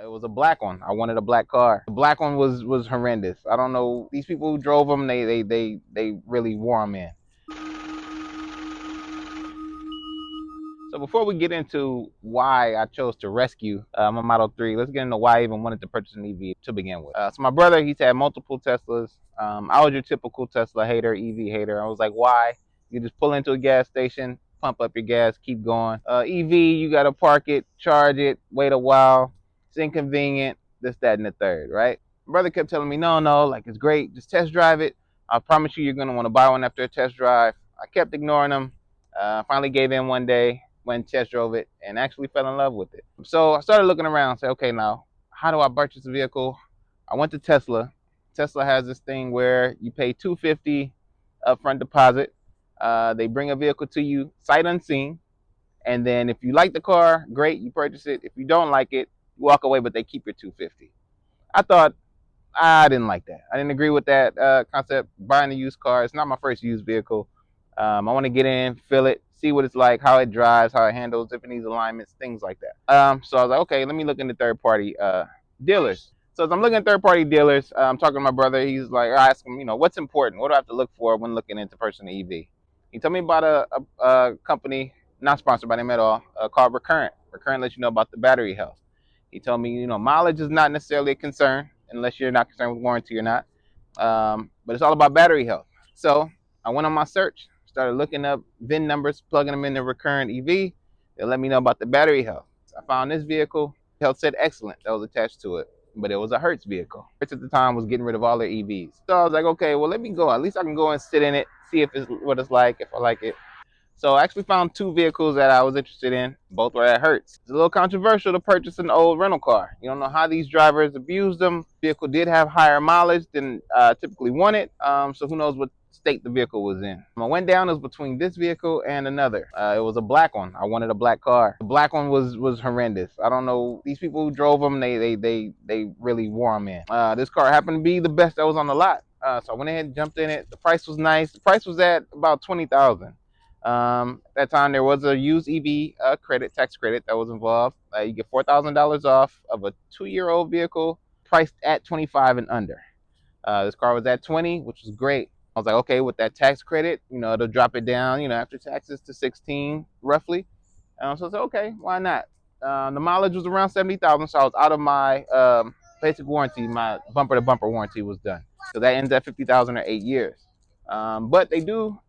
It was a black one. I wanted a black car. The black one was horrendous. I don't know. These people who drove them, they really wore them in. So before we get into why I chose to rescue my Model 3, let's get into why I even wanted to purchase an EV to begin with. So my brother, he's had multiple Teslas. I was your typical Tesla hater, EV hater. I was like, why? You just pull into a gas station, pump up your gas, keep going. EV, you got to park it, charge it, wait a while. It's inconvenient, this, that, and the third, right? My brother kept telling me, no, like it's great. Just test drive it. I promise you, you're going to want to buy one after a test drive. I kept ignoring him. Finally gave in one day, went and test drove it, and actually fell in love with it. So I started looking around and said, okay, now, how do I purchase a vehicle? I went to Tesla. Tesla has this thing where you pay $250 upfront deposit. They bring a vehicle to you sight unseen, and then if you like the car, great, you purchase it. If you don't like it, you walk away, but they keep your $250. I thought, I didn't like that. I didn't agree with that concept. Buying a used car, it's not my first used vehicle. I want to get in, feel it, see what it's like, how it drives, how it handles, if it needs alignments, things like that. So I was like, okay, let me look into third-party dealers. So as I'm looking at third-party dealers, I'm talking to my brother. He's like, I asked him, what's important? What do I have to look for when looking into purchasing an EV? He told me about a company, not sponsored by them at all, called Recurrent. Recurrent lets you know about the battery health. He told me, mileage is not necessarily a concern unless you're not concerned with warranty or not. But it's all about battery health. So I went on my search, started looking up VIN numbers, plugging them in the Recurrent EV. They let me know about the battery health. So I found this vehicle. Health said excellent that was attached to it, but it was a Hertz vehicle. Hertz at the time was getting rid of all their EVs. So I was like, okay, well, let me go. At least I can go and sit in it, see if it's what it's like, if I like it. So I actually found two vehicles that I was interested in. Both were at Hertz. It's a little controversial to purchase an old rental car. You don't know how these drivers abuse them. The vehicle did have higher mileage than typically wanted. So who knows what state the vehicle was in. I went down, it was between this vehicle and another. It was a black one. I wanted a black car. The black one was horrendous. I don't know. These people who drove them, they really wore them in. This car happened to be the best that was on the lot. So I went ahead and jumped in it. The price was nice. The price was at about $20,000. At that time, there was a used EV tax credit that was involved. You get $4,000 off of a 2-year-old vehicle priced at 25 and under. This car was at 20, which was great. I was like, okay, with that tax credit, it'll drop it down, after taxes to 16 roughly. So I said, okay, why not? The mileage was around 70,000, so I was out of my basic warranty. My bumper-to-bumper warranty was done. So that ends at 50,000 or 8 years. But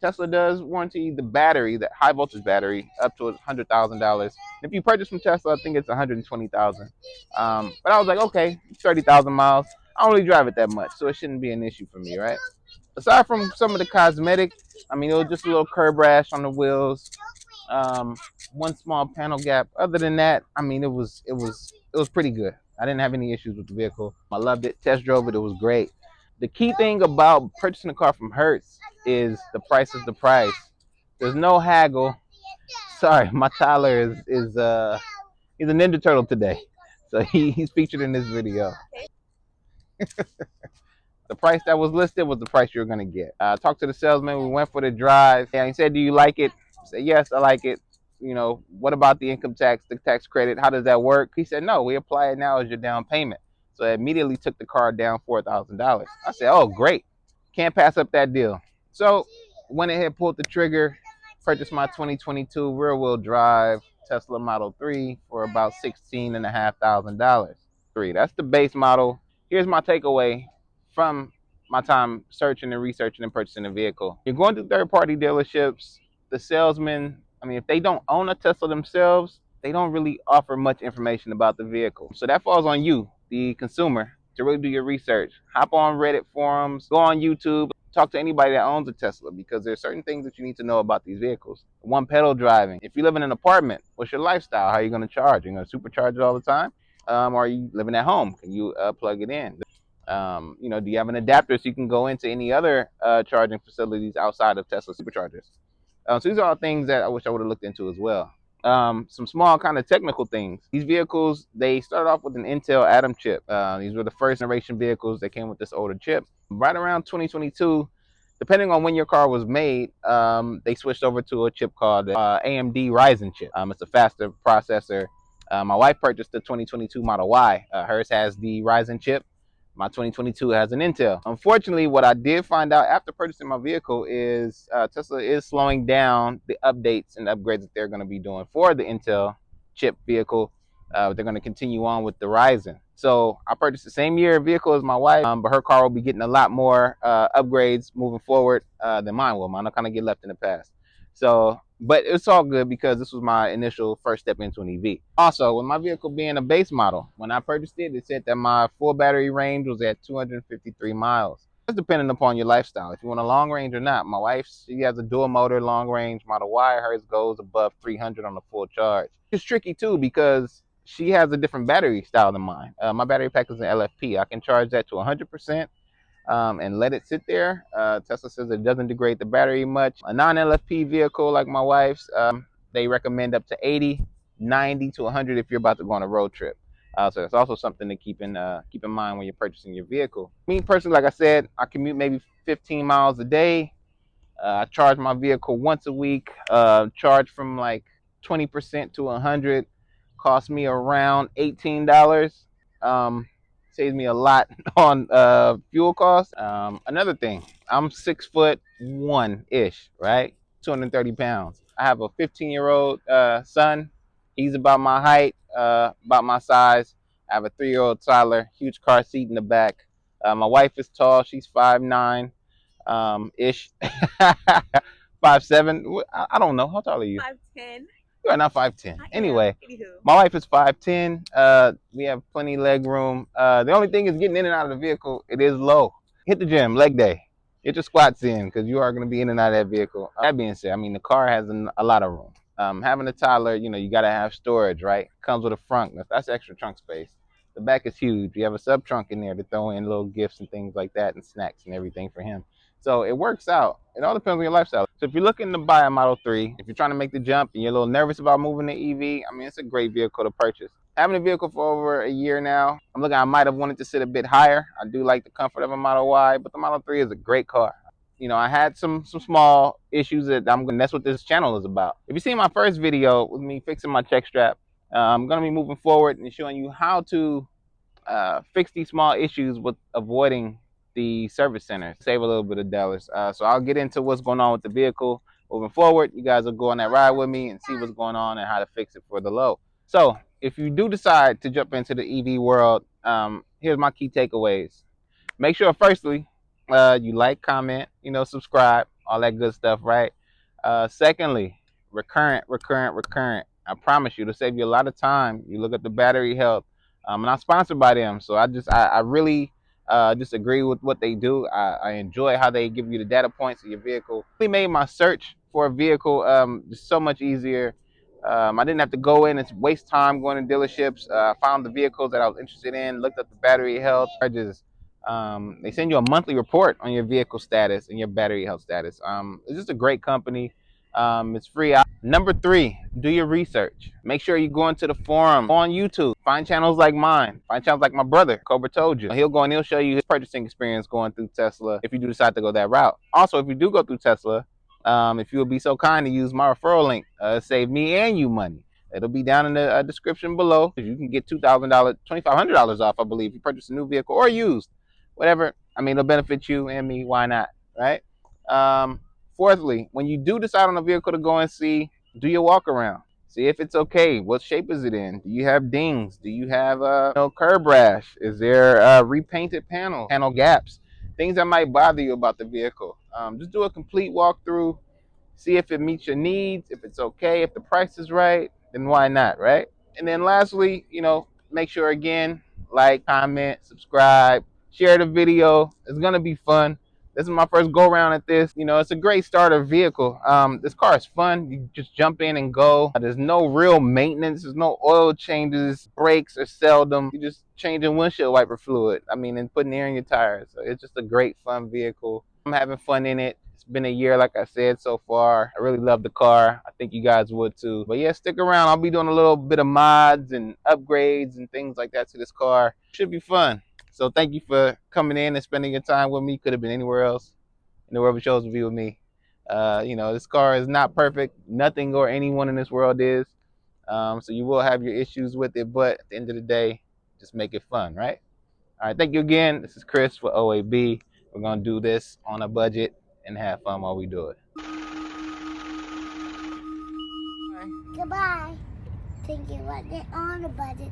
Tesla does warranty the battery, the high voltage battery, up to $100,000. If you purchase from Tesla, I think it's $120,000. But I was like, okay, 30,000 miles. I don't really drive it that much, so it shouldn't be an issue for me, right? Aside from some of the cosmetic, it was just a little curb rash on the wheels, one small panel gap. Other than that, it was pretty good. I didn't have any issues with the vehicle. I loved it. Test drove it. It was great. The key thing about purchasing a car from Hertz is the price is the price. There's no haggle. Sorry, my Tyler is he's a Ninja Turtle today, so he's featured in this video. The price that was listed was the price you're gonna get. Talked to the salesman. We went for the drive, and he said, "Do you like it?" I said, "Yes, I like it." What about the income tax, the tax credit? How does that work? He said, "No, we apply it now as your down payment." So I immediately took the car down $4,000. I said, "Oh, great. Can't pass up that deal." So went ahead, pulled the trigger, purchased my 2022 rear-wheel drive Tesla Model 3 for about $16,500. That's the base model. Here's my takeaway from my time searching and researching and purchasing a vehicle. You're going to third-party dealerships. The salesmen, if they don't own a Tesla themselves, they don't really offer much information about the vehicle. So that falls on you, the consumer, to really do your research. Hop on Reddit forums, go on YouTube, talk to anybody that owns a Tesla, because there's certain things that you need to know about these vehicles. One, pedal driving. If you live in an apartment, what's your lifestyle? How are you going to charge? You're going to supercharge it all the time? Or are you living at home? Can you plug it in? Do you have an adapter so you can go into any other charging facilities outside of Tesla superchargers? So these are all things that I wish I would have looked into as well. Some small kind of technical things. These vehicles, they started off with an Intel Atom chip. These were the first generation vehicles that came with this older chip. Right around 2022, depending on when your car was made, they switched over to a chip called AMD Ryzen chip. It's a faster processor. My wife purchased the 2022 Model Y. Hers has the Ryzen chip. My 2022 has an Intel. Unfortunately, what I did find out after purchasing my vehicle is Tesla is slowing down the updates and upgrades that they're going to be doing for the Intel chip vehicle. They're going to continue on with the Ryzen. So I purchased the same year vehicle as my wife, but her car will be getting a lot more upgrades moving forward than mine will. Mine will kind of get left in the past. So, but it's all good because this was my initial first step into an EV. Also, with my vehicle being a base model, when I purchased it, it said that my full battery range was at 253 miles. It's depending upon your lifestyle. If you want a long range or not. My wife, she has a dual motor long range Model Y. Hers goes above 300 on the full charge. It's tricky too because she has a different battery style than mine. My battery pack is an LFP. I can charge that to 100%. And let it sit there. Tesla says it doesn't degrade the battery much. A non-LFP vehicle like my wife's, they recommend up to 80, 90 to 100 if you're about to go on a road trip. So it's also something to keep in mind when you're purchasing your vehicle. Me personally, like I said, I commute maybe 15 miles a day. I charge my vehicle once a week. Charge from like 20% to 100. Cost me around $18. Saves me a lot on fuel costs. Another thing, I'm 6'1" ish, right? 230 pounds. I have a 15-year-old son. He's about my height, about my size. I have a 3-year-old toddler, huge car seat in the back. My wife is tall. She's 5'9" ish. 5'7". I don't know. How tall are you? 5'10". You are not 5'10". Anyway, my wife is 5'10". We have plenty leg room. The only thing is getting in and out of the vehicle. It is low. Hit the gym, leg day. Get your squats in because you are going to be in and out of that vehicle. That being said, I mean, the car has a lot of room. Having a toddler, you got to have storage, right? Comes with a front. That's extra trunk space. The back is huge. You have a sub trunk in there to throw in little gifts and things like that and snacks and everything for him. So it works out. It all depends on your lifestyle. So if you're looking to buy a Model 3, if you're trying to make the jump and you're a little nervous about moving to EV, I mean, it's a great vehicle to purchase. Having a vehicle for over a year now, I might have wanted to sit a bit higher. I do like the comfort of a Model Y, but the Model 3 is a great car. I had some small issues and that's what this channel is about. If you see my first video with me fixing my check strap, I'm going to be moving forward and showing you how to fix these small issues with avoiding the service center, save a little bit of dollars. So I'll get into what's going on with the vehicle moving forward. You guys will go on that ride with me and see what's going on and how to fix it for the low. So if you do decide to jump into the EV world, here's my key takeaways. Make sure, firstly, you like, comment, subscribe, all that good stuff, right? Secondly, recurrent. I promise you, it'll save you a lot of time. You look at the battery health. I'm not sponsored by them, so I really just agree with what they do. I enjoy how they give you the data points of your vehicle. Really made my search for a vehicle just so much easier. I didn't have to go in and waste time going to dealerships. I found the vehicles that I was interested in, looked up the battery health charges. They send you a monthly report on your vehicle status and your battery health status. It's just a great company. It's free. Number 3, do your research. Make sure you go into the forum, go on YouTube, find channels like mine, find channels like my brother, Cobra Told You. He'll go and he'll show you his purchasing experience going through Tesla if you do decide to go that route. Also, if you do go through Tesla, if you would be so kind to use my referral link, save me and you money. It'll be down in the description below. You can get $2,000, $2,500 off, I believe, if you purchase a new vehicle or used. Whatever. I mean, it'll benefit you and me. Why not? Right? Fourthly, when you do decide on a vehicle to go and see, do your walk around. See if it's okay. What shape is it in? Do you have dings? Do you have curb rash? Is there repainted panel gaps? Things that might bother you about the vehicle. Just do a complete walkthrough. See if it meets your needs. If it's okay. If the price is right, then why not, right? And then lastly, make sure again, like, comment, subscribe, share the video. It's gonna be fun. This is my first go around at this. It's a great starter vehicle. This car is fun. You just jump in and go. There's no real maintenance. There's no oil changes. Brakes are seldom. You're just changing windshield wiper fluid. And putting air in your tires. So it's just a great fun vehicle. I'm having fun in it. It's been a year, like I said, so far. I really love the car. I think you guys would too. But yeah, stick around. I'll be doing a little bit of mods and upgrades and things like that to this car. Should be fun. So thank you for coming in and spending your time with me. Could have been anywhere else in the world, but chose to be with me. This car is not perfect. Nothing or anyone in this world is. So you will have your issues with it, but at the end of the day, just make it fun, right? All right, thank you again. This is Chris for OAB. We're gonna do this on a budget and have fun while we do it. Goodbye. Thank you for it on a budget.